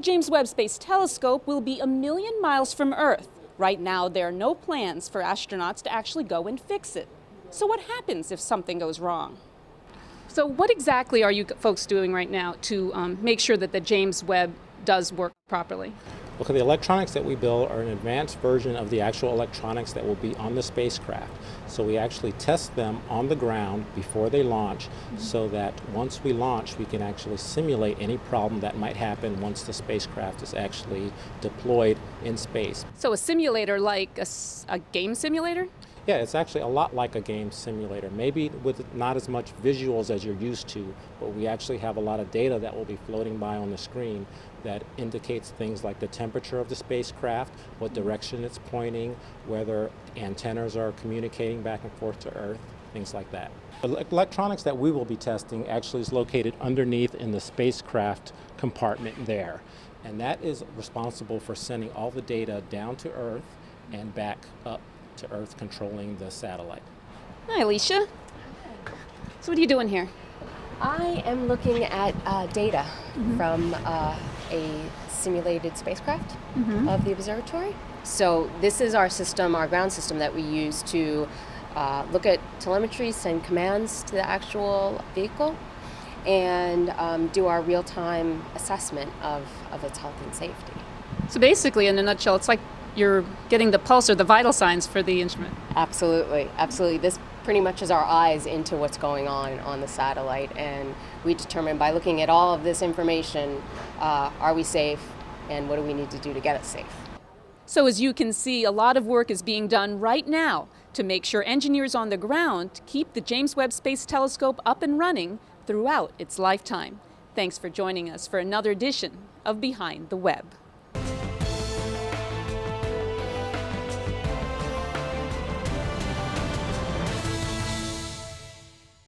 James Webb Space Telescope will be 1,000,000 miles from Earth. Right now, there are no plans for astronauts to actually go and fix it. So what happens if something goes wrong? So what exactly are you folks doing right now to make sure that the James Webb does work properly? Okay, the electronics that we build are an advanced version of the actual electronics that will be on the spacecraft. So we actually test them on the ground before they launch so that once we launch, we can actually simulate any problem that might happen once the spacecraft is actually deployed in space. So a simulator like a game simulator? Yeah, it's actually a lot like a game simulator, maybe with not as much visuals as you're used to, but we actually have a lot of data that will be floating by on the screen that indicates things like the temperature of the spacecraft, what direction it's pointing, whether antennas are communicating back and forth to Earth, things like that. The electronics that we will be testing actually is located underneath in the spacecraft compartment there, and that is responsible for sending all the data down to Earth and back up to Earth, controlling the satellite. Hi, Alicia. So what are you doing here? I am looking at data from a simulated spacecraft of the observatory. So this is our system, our ground system that we use to look at telemetry, send commands to the actual vehicle, and do our real-time assessment of its health and safety. So basically, in a nutshell, it's like you're getting the pulse or the vital signs for the instrument. Absolutely, absolutely. This pretty much is our eyes into what's going on the satellite, and we determine by looking at all of this information, are we safe, and what do we need to do to get us safe. So as you can see, a lot of work is being done right now to make sure engineers on the ground keep the James Webb Space Telescope up and running throughout its lifetime. Thanks for joining us for another edition of Behind the Webb.